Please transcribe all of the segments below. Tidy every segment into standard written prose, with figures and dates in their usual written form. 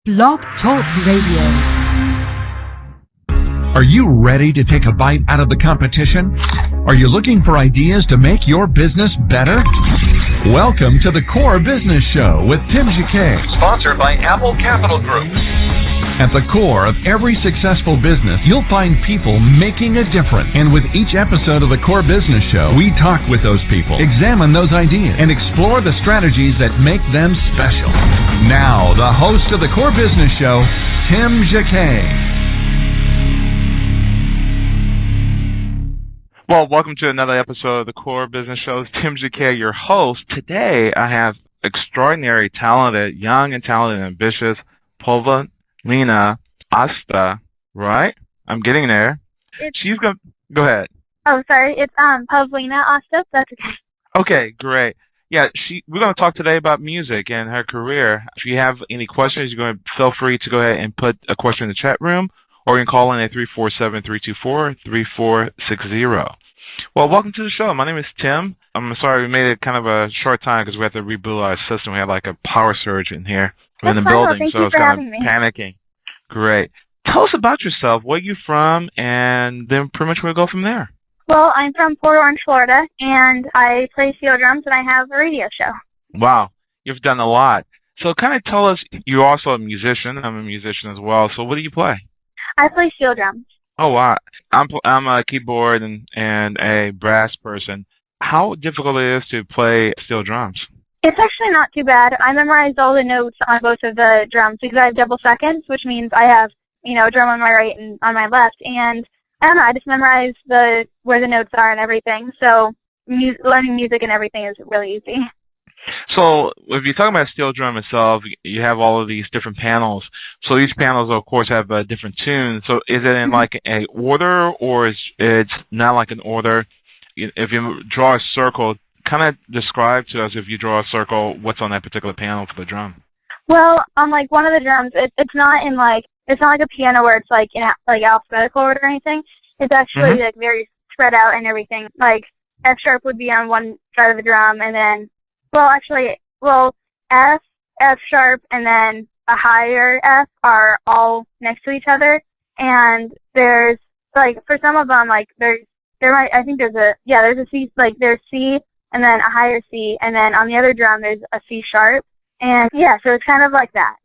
Blog Talk Radio. Are you ready to take a bite out of the competition? Are you looking for ideas to make your business better? Welcome to the Core Business Show with Tim Jacquet, sponsored by Apple Capital Group. At the core of every successful business, you'll find people making a difference. And with each episode of the Core Business Show, we talk with those people, examine those ideas, and explore the strategies that make them special. Now, the host of the Core Business Show, Tim Jacquet. Well, welcome to another episode of the Core Business Show. Tim Jacquet, your host. Today, I have extraordinary, talented, young and talented, and ambitious Pavlina Osta, right? I'm getting there. She's going to... Go ahead. Oh, sorry. It's Pavlina Osta. That's okay. Okay, great. Yeah, we're going to talk today about music and her career. If you have any questions, you're going to feel free to go ahead and put a question in the chat room, or you can call in at 347-324-3460. Well, welcome to the show. My name is Tim. I'm sorry we made it kind of a short time because we had to reboot our system. We had like a power surge in here in the building, so it's kind of panicking. Great. Tell us about yourself, where you're from, and then pretty much we'll go from there. Well, I'm from Port Orange, Florida, and I play steel drums, and I have a radio show. Wow. You've done a lot. So kind of tell us, you're also a musician. I'm a musician as well. So what do you play? I play steel drums. Oh, wow. I'm a keyboard and a brass person. How difficult it is to play steel drums? It's actually not too bad. I memorized all the notes on both of the drums because I have double seconds, which means I have, a drum on my right and on my left. And I don't know, I just memorized where the notes are and everything. So learning music and everything is really easy. So if you're talking about steel drum itself, you have all of these different panels. So each panels, of course, have a different tune. So is it in like a order, or it's not like an order? If you draw a circle, kind of describe to us, if you draw a circle, what's on that particular panel for the drum. Well, on like one of the drums, it's not like a piano where it's like in like alphabetical order or anything. It's actually like very spread out and everything. Like F sharp would be on one side of the drum, and then F sharp, and then a higher F are all next to each other. And there's like for some of them like there's a C, like there's C and then a higher C, and then on the other drum there's a C sharp, and yeah, so it's kind of like that.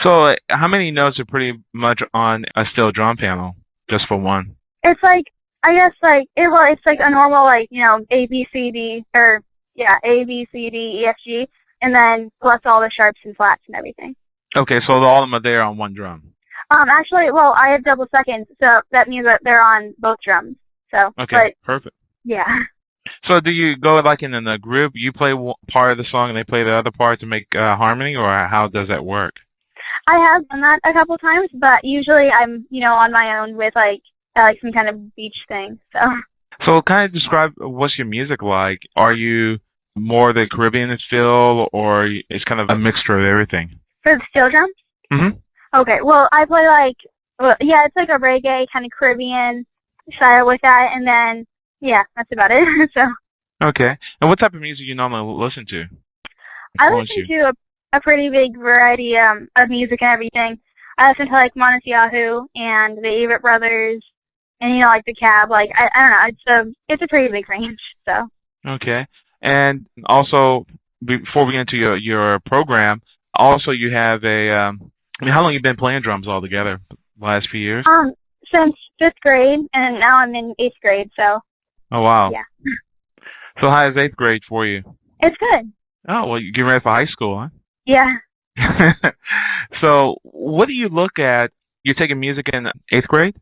So how many notes are pretty much on a steel drum panel, just for one? It's like, I guess like, it's like a normal like, A, B, C, D, or yeah, A, B, C, D, E, F, G, and then plus all the sharps and flats and everything. Okay, so all of them are there on one drum. Actually, I have double seconds, so that means that they're on both drums. So. Okay, perfect. Yeah. So do you go like in a group, you play part of the song and they play the other part to make harmony, or how does that work? I have done that a couple times, but usually I'm, on my own with like some kind of beach thing. So kind of describe, what's your music like? Are you more the Caribbean feel, or it's kind of a mixture of everything? For the steel drums? Mm-hmm. Okay, well, I play it's like a reggae kind of Caribbean style with that, and then, yeah, that's about it. So. Okay. And what type of music you normally listen to? I listen to a pretty big variety of music and everything. I listen to like Yahoo and the Avett Brothers, and like the Cab. Like I don't know, it's a pretty big range. So. Okay. And also, before we get into your program, also you have how long have you been playing drums altogether? The last few years? Since 5th grade, and now I'm in 8th grade. So. Oh wow. Yeah. So how is 8th grade for you? It's good. Oh, well, you're getting ready for high school, huh? Yeah. So what do you look at? You're taking music in 8th grade?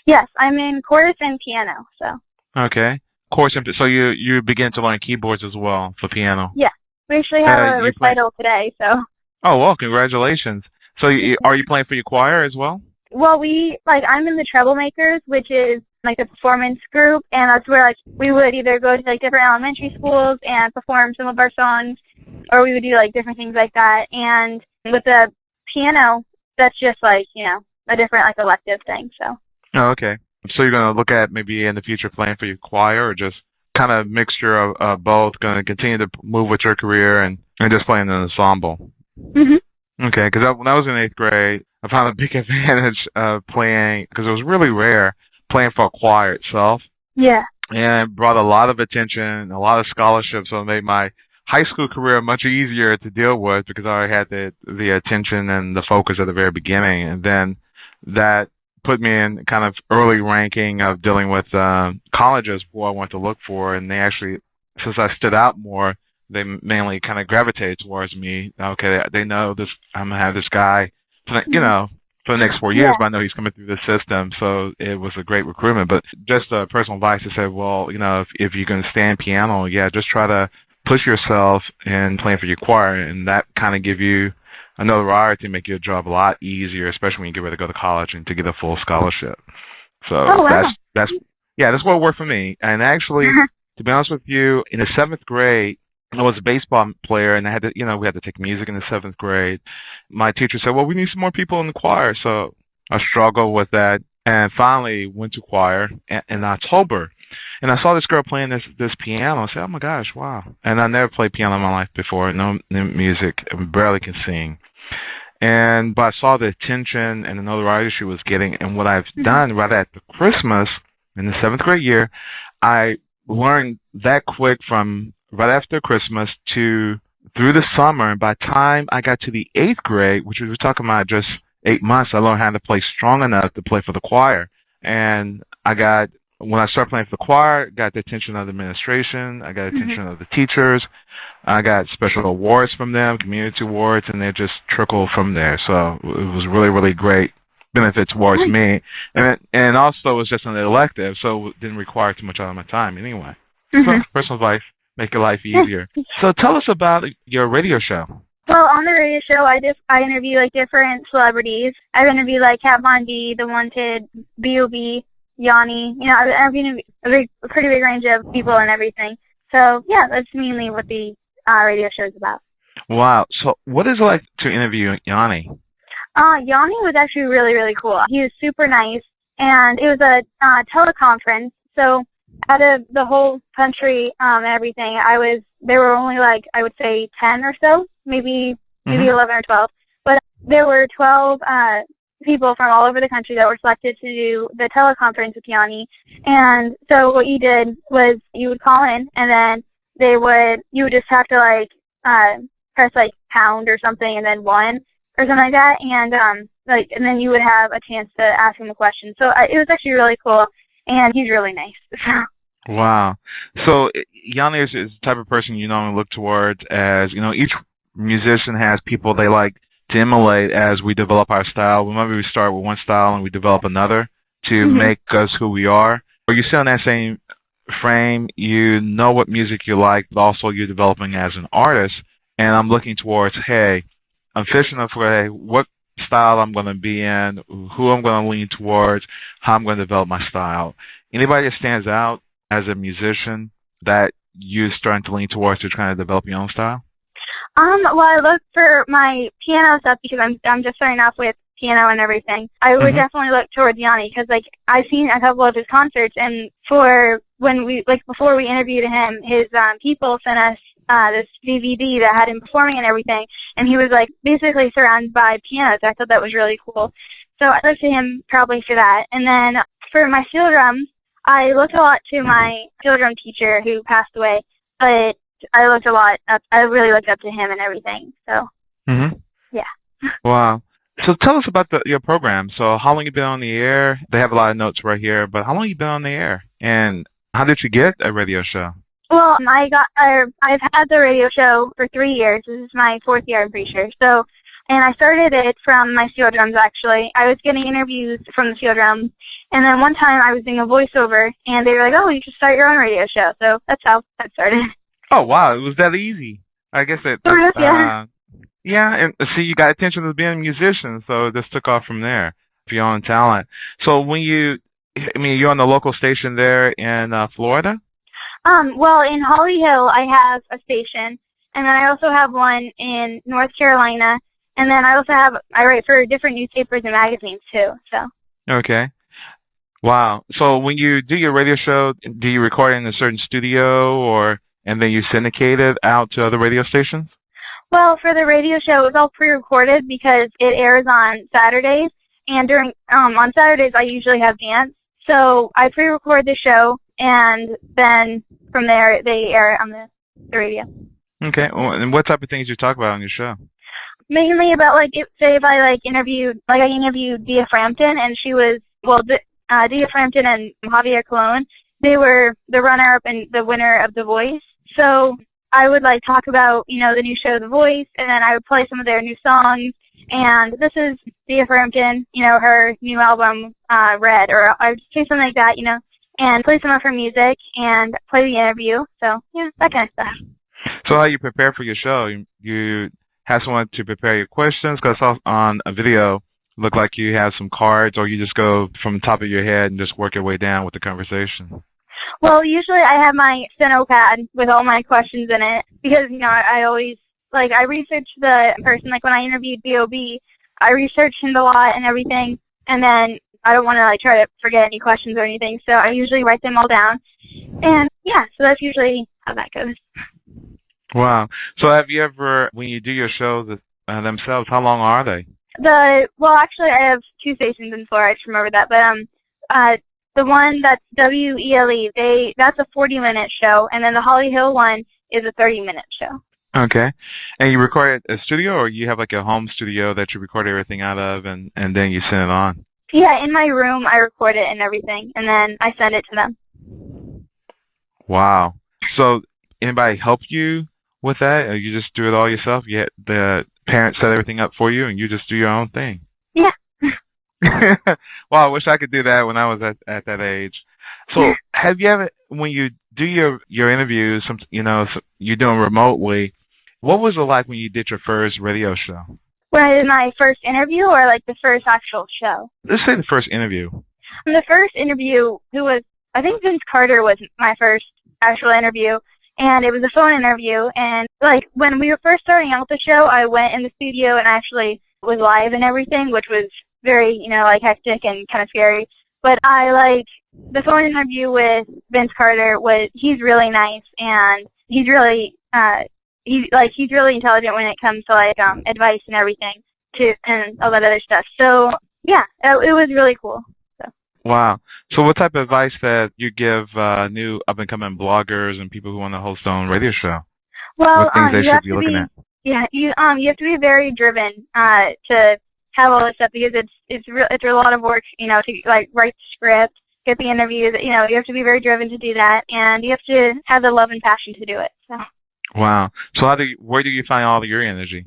Yes, I'm in chorus and piano, so. Okay. Chorus and so you begin to learn keyboards as well for piano? Yeah. We actually have a recital today, so. Oh, well, congratulations. So are you playing for your choir as well? Well, I'm in the Troublemakers, which is like a performance group, and that's where we would either go to like different elementary schools and perform some of our songs, or we would do like different things like that. And with the piano, that's just like, a different like elective thing, so. Oh, okay. So you're going to look at maybe in the future playing for your choir, or just kind of mixture of both, going to continue to move with your career and just playing an ensemble? Mm-hmm. Okay, because when I was in eighth grade, I found a big advantage of playing because it was really rare playing for a choir itself, Yeah. and it brought a lot of attention, a lot of scholarships, so it made my high school career much easier to deal with because I already had the attention and the focus at the very beginning, and then that put me in kind of early ranking of dealing with colleges who I wanted to look for, and they actually, since I stood out more, they mainly kind of gravitated towards me. Okay, they know this. I'm gonna have this guy, for the next 4 years, Yeah. but I know he's coming through the system, so it was a great recruitment. But just personal advice to say, well, if you're going to stay in piano, yeah, just try to push yourself in playing for your choir, and that kind of give you a notoriety, make your job a lot easier, especially when you get ready to go to college and to get a full scholarship. So Oh wow. that's yeah, that's what worked for me. And actually, to be honest with you, in the seventh grade, I was a baseball player, and I had to, we had to take music in the seventh grade. My teacher said, "Well, we need some more people in the choir." So I struggled with that, and finally went to choir in October. And I saw this girl playing this piano. I said, "Oh my gosh, wow!" And I never played piano in my life before. No music, I barely can sing. But I saw the attention and the notoriety she was getting, and what I've done right after Christmas in the seventh grade year, I learned that quick from right after Christmas to through the summer. And by the time I got to the eighth grade, which we were talking about just 8 months, I learned how to play strong enough to play for the choir. And when I started playing for the choir, got the attention of the administration, I got the attention of the teachers, I got special awards from them, community awards, and they just trickled from there. So it was really, really great benefit towards me. And also it was just an elective, so it didn't require too much out of my time anyway. So personal advice, make your life easier. So tell us about your radio show. Well, on the radio show, I interview like different celebrities. I've interviewed like Kat Von D, The Wanted, B.O.B., Yanni. I've interviewed a pretty big range of people and everything. So yeah, that's mainly what the radio show is about. Wow. So what is it like to interview Yanni? Yanni was actually really, really cool. He was super nice, and it was a teleconference. So out of the whole country and everything, there were only like, I would say 10 or so, maybe 11 or 12. But there were 12 people from all over the country that were selected to do the teleconference with Yanni. And so what you did was you would call in, and then you would just have to like press like pound or something and then one or something like that, and then you would have a chance to ask him a question. So it was actually really cool, and he's really nice. Wow. So Yanni is the type of person you normally look towards as, each musician has people they like to emulate as we develop our style. Remember, we start with one style and we develop another to make us who we are. Or you sit on that same frame, you know what music you like, but also you're developing as an artist. And I'm looking towards, hey, I'm fishing for, hey, what style I'm going to be in, who I'm going to lean towards, how I'm going to develop my style. Anybody that stands out as a musician that you're starting to lean towards to trying to develop your own style? Well, I look for my piano stuff because I'm just starting off with piano and everything. I would definitely look towards Yanni because like I've seen a couple of his concerts, and before we interviewed him, his people sent us this DVD that had him performing and everything, and he was like basically surrounded by pianos. I thought that was really cool. So I looked to him probably for that. And then for my steel drums, I looked a lot to my steel drum teacher who passed away, but I really looked up to him and everything. So yeah. Wow. So tell us about your program. So how long you been on the air? They have a lot of notes right here, but how long you been on the air? And how did you get a radio show? Well, I've had the radio show for 3 years. This is my 4th year, I'm pretty sure. So, and I started it from my steel drums, actually. I was getting interviews from the steel drums, and then one time I was doing a voiceover, and they were like, "Oh, you should start your own radio show." So that's how that started. Oh, wow. It was that easy. I guess it. Yeah, and see, you got attention as being a musician, so it just took off from there, for your own talent. So you're on the local station there in Florida? Well, in Holly Hill, I have a station, and then I also have one in North Carolina, and then I write for different newspapers and magazines too. So. Okay. Wow. So when you do your radio show, do you record in a certain studio, and then you syndicate it out to other radio stations? Well, for the radio show, it was all pre-recorded because it airs on Saturdays, and during on Saturdays I usually have dance. So I pre-record the show, and then from there they air it on the radio. Okay. Well, and what type of things do you talk about on your show? Mainly about say if I interviewed Dia Frampton, and she was Dia Frampton and Javier Colon. They were the runner-up and the winner of The Voice. So I would talk about the new show The Voice, and then I would play some of their new songs. And this is Dia Frampton, her new album Red, or I would say something like that, and play some of her music and play the interview. So that kind of stuff. So how you prepare for your show? You have someone to prepare your questions? Because I saw on a video, look like you have some cards, or you just go from the top of your head and just work your way down with the conversation? Well, usually I have my steno pad with all my questions in it because, I always, I research the person. When I interviewed B.O.B., I researched him a lot and everything, and then I don't want to, try to forget any questions or anything, so I usually write them all down. And, so that's usually how that goes. Wow. So have you ever, when you do your shows themselves, how long are they? Actually, I have two stations in Florida. I just remember that. But the one that's WELE, that's a 40-minute show, and then the Holly Hill one is a 30-minute show. Okay. And you record at a studio, or you have a home studio that you record everything out of, and then you send it on? Yeah, in my room, I record it and everything, and then I send it to them. Wow. So anybody help you with that, or you just do it all yourself? You had the parents set everything up for you, and you just do your own thing? Yeah. Well, I wish I could do that when I was at that age. So, have you ever, when you do your interviews, you're doing remotely, what was it like when you did your first radio show? When I did my first interview, or the first actual show? Let's say the first interview. The first interview, I think Vince Carter was my first actual interview, and it was a phone interview. And when we were first starting out the show, I went in the studio and actually was live and everything, which was very, hectic and kind of scary. But the phone interview with Vince Carter he's really nice, and he's really, he's really intelligent when it comes to advice and everything and all that other stuff. So yeah, it was really cool. So. Wow. So what type of advice that you give new up and coming bloggers and people who want to host their own radio show? Well, what things they should be looking at? Yeah, you have to be very driven to have all this stuff, because it's a lot of work, to write the script, get the interviews. You have to be very driven to do that, and you have to have the love and passion to do it. So. Wow. So where do you find all of your energy?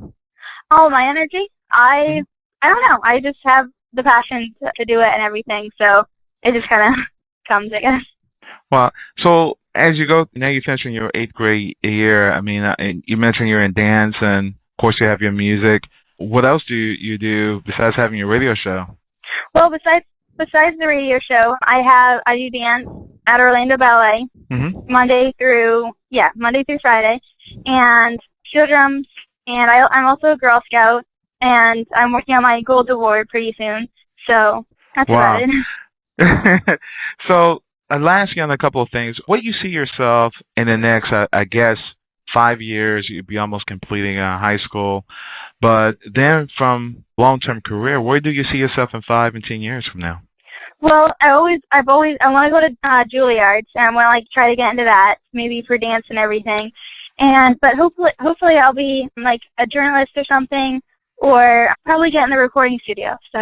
All my energy? I don't know. I just have the passion to do it and everything, so it just kind of comes, I guess. Well, so as you go, now you're finishing your 8th grade year. I mean, you mentioned you're in dance, and of course you have your music. What else do you do besides having your radio show? Well, besides the radio show, I do dance at Orlando Ballet Monday through Friday, and field drums, and I'm also a Girl Scout, and I'm working on my Gold Award pretty soon. So that's about it. So I'll ask you on a couple of things. What do you see yourself in the next, I guess, 5 years? You'd be almost completing high school. But then from long-term career, where do you see yourself in 5 and 10 years from now? Well, I want to go to Juilliard, and I want to try to get into that, maybe for dance and everything. But hopefully I'll be a journalist or something, or probably get in the recording studio. So.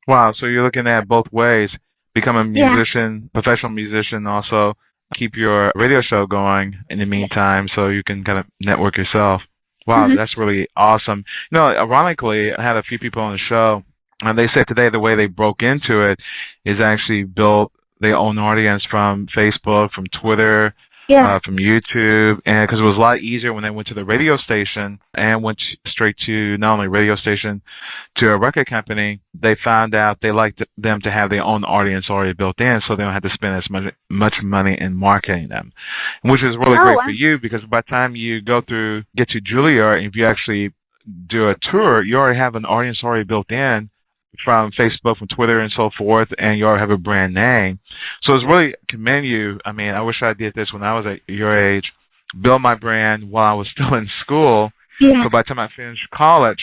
Wow, so you're looking at both ways: become a musician, professional musician, also keep your radio show going in the meantime, so you can kind of network yourself. Wow, that's really awesome. Ironically, I had a few people on the show, and they said today the way they broke into it is actually built their own audience from Facebook, from Twitter, from YouTube, and because it was a lot easier when they went to the radio station and went straight to not only radio station to a record company. They found out they liked them to have their own audience already built in, so they don't have to spend as much money in marketing them, which is really great for you, because by the time you get to Juilliard, if you actually do a tour, you already have an audience already built in from Facebook, from Twitter, and so forth, and you already have a brand name. So it's really commend you. I mean, I wish I did this when I was at your age, build my brand while I was still in school, Yeah. So by the time I finish college,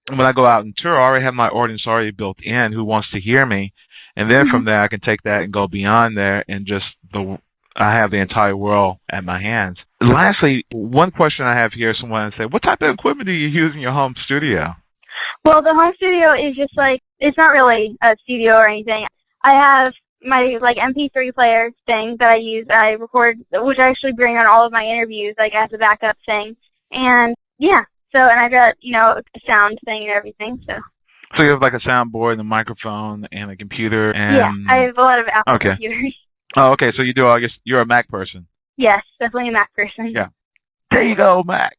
when I go out and tour, I already have my audience already built in who wants to hear me. And then from there, I can take that and go beyond there and just I have the entire world at my hands. Lastly, one question I have here, someone said, what type of equipment do you use in your home studio? Well, the home studio is just like, it's not really a studio or anything. I have my like MP3 player thing that I use. I record, which I actually bring on all of my interviews, like as a backup thing. And yeah, so, and I've got, a sound thing and everything, so. So you have like a soundboard and a microphone and a computer and... Yeah, I have a lot of Apple computers. Oh, okay, so you do all you're a Mac person. Yes, definitely a Mac person. Yeah. There you go, Mac.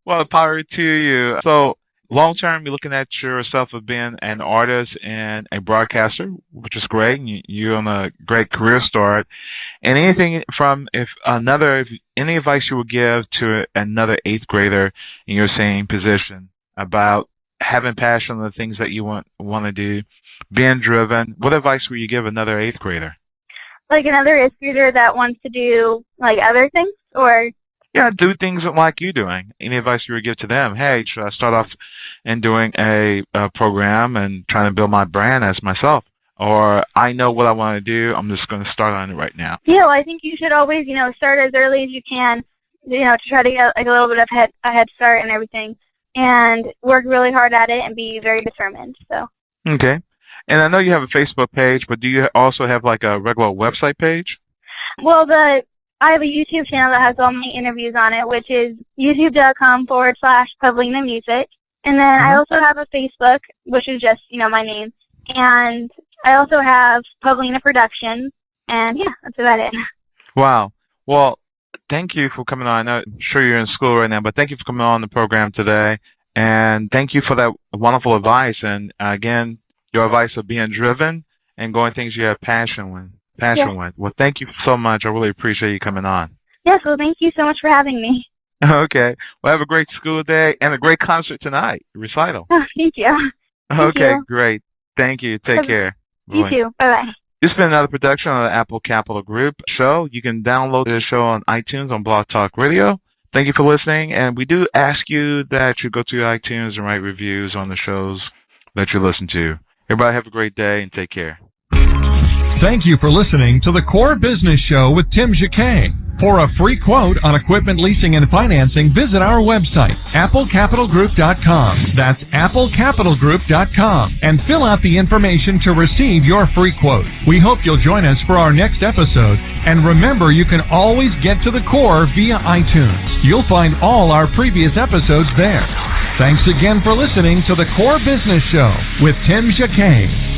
Well, power to you. So long term, you're looking at yourself as being an artist and a broadcaster, which is great. You're on a great career start. And anything any advice you would give to another 8th grader in your same position about having passion on the things that you want to do, being driven, what advice would you give another 8th grader? Like another 8th grader that wants to do like other things, or? Yeah, do things like you're doing. Any advice you would give to them? Hey, should I start off in doing a program and trying to build my brand as myself? Or I know what I want to do, I'm just going to start on it right now. Yeah, well, I think you should always, start as early as you can, to try to get like a little bit of a head start and everything, and work really hard at it and be very determined. So. Okay. And I know you have a Facebook page, but do you also have like a regular website page? Well, I have a YouTube channel that has all my interviews on it, which is youtube.com/Pavlina Music. And then I also have a Facebook, which is just, my name. And I also have Pavlina Productions. And yeah, that's about it. Wow. Well, thank you for coming on. I'm sure you're in school right now, but thank you for coming on the program today. And thank you for that wonderful advice. And again, your advice of being driven and going things you have passion with. Well, thank you so much. I really appreciate you coming on. Yes, well, thank you so much for having me. Okay. Well, have a great school day and a great concert tonight, recital. Oh, thank you. Okay, great. Thank you. Take care. You too. Bye-bye. This has been another production of the Apple Capital Group show. You can download this show on iTunes on Blog Talk Radio. Thank you for listening, and we do ask you that you go to iTunes and write reviews on the shows that you listen to. Everybody have a great day and take care. Thank you for listening to the Core Business Show with Tim Jacquet. For a free quote on equipment leasing and financing, visit our website, applecapitalgroup.com. That's applecapitalgroup.com. And fill out the information to receive your free quote. We hope you'll join us for our next episode. And remember, you can always get to the core via iTunes. You'll find all our previous episodes there. Thanks again for listening to the Core Business Show with Tim Jacquet.